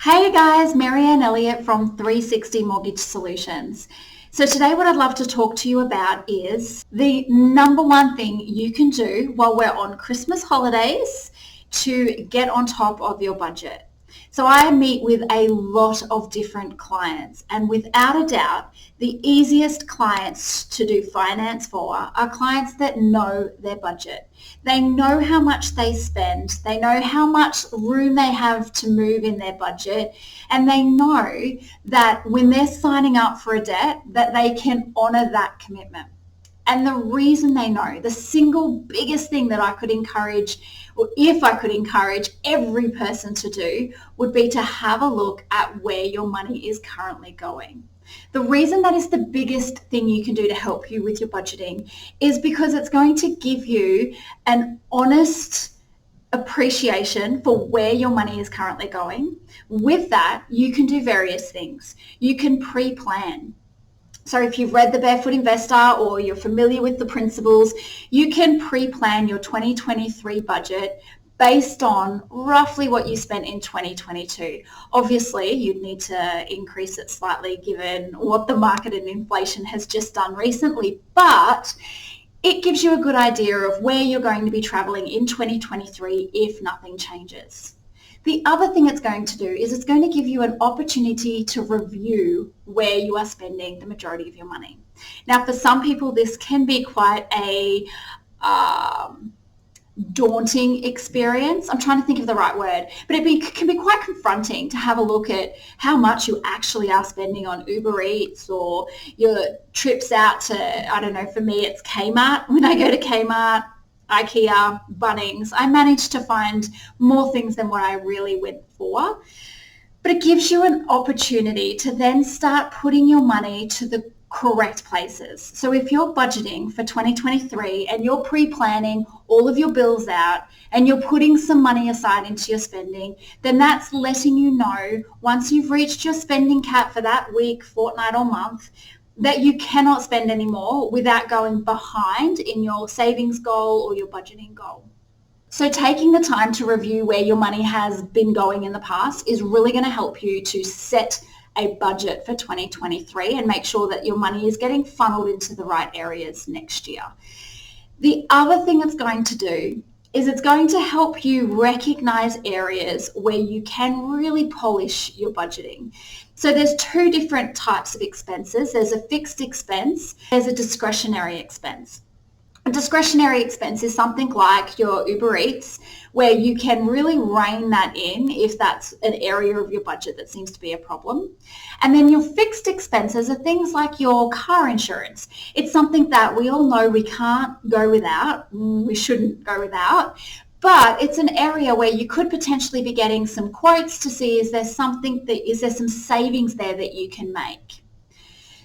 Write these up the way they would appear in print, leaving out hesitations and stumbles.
Hey guys, Marianne Elliott from 360 Mortgage Solutions. So today what I'd love to talk to you about is the number one thing you can do while we're on Christmas holidays to get on top of your budget. So I meet with a lot of different clients, and without a doubt, the easiest clients to do finance for are clients that know their budget. They know how much they spend, they know how much room they have to move in their budget, and they know that when they're signing up for a debt, that they can honor that commitment. And the reason they know, the single biggest thing that I could encourage, or if I could encourage every person to do, would be to have a look at where your money is currently going. The reason that is the biggest thing you can do to help you with your budgeting is because it's going to give you an honest appreciation for where your money is currently going. With that, you can do various things. You can pre-plan. So if you've read The Barefoot Investor or you're familiar with the principles, you can pre-plan your 2023 budget based on roughly what you spent in 2022. Obviously, you'd need to increase it slightly given what the market and inflation has just done recently, but it gives you a good idea of where you're going to be traveling in 2023 if nothing changes. The other thing it's going to do is it's going to give you an opportunity to review where you are spending the majority of your money. Now, for some people, this can be quite a daunting experience. I'm trying to think of the right word, but can be quite confronting to have a look at how much you actually are spending on Uber Eats or your trips out to, I don't know, for me, it's Kmart. When I go to Kmart, IKEA, Bunnings, I managed to find more things than what I really went for. But it gives you an opportunity to then start putting your money to the correct places. So if you're budgeting for 2023 and you're pre-planning all of your bills out and you're putting some money aside into your spending, then that's letting you know once you've reached your spending cap for that week, fortnight or month, that you cannot spend anymore without going behind in your savings goal or your budgeting goal. So taking the time to review where your money has been going in the past is really going to help you to set a budget for 2023 and make sure that your money is getting funneled into the right areas next year. The other thing it's going to do is it's going to help you recognize areas where you can really polish your budgeting. So there's two different types of expenses. There's a fixed expense, there's a discretionary expense. A discretionary expense is something like your Uber Eats, where you can really rein that in if that's an area of your budget that seems to be a problem. And then your fixed expenses are things like your car insurance. It's something that we all know we can't go without, we shouldn't go without, but it's an area where you could potentially be getting some quotes to see is there some savings there that you can make.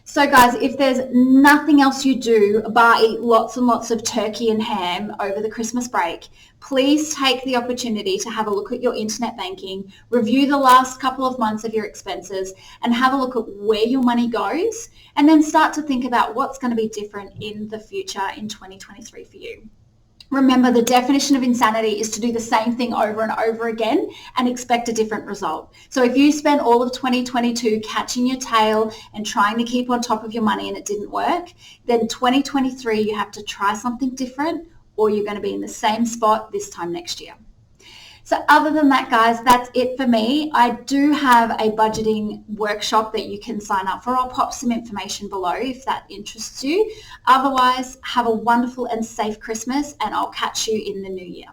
So guys, if there's nothing else you do but eat lots and lots of turkey and ham over the Christmas break, please take the opportunity to have a look at your internet banking, review the last couple of months of your expenses and have a look at where your money goes, and then start to think about what's going to be different in the future in 2023 for you. Remember, the definition of insanity is to do the same thing over and over again and expect a different result. So if you spent all of 2022 catching your tail and trying to keep on top of your money and it didn't work, then 2023 you have to try something different or you're going to be in the same spot this time next year. So other than that, guys, that's it for me. I do have a budgeting workshop that you can sign up for. I'll pop some information below if that interests you. Otherwise, have a wonderful and safe Christmas, and I'll catch you in the new year.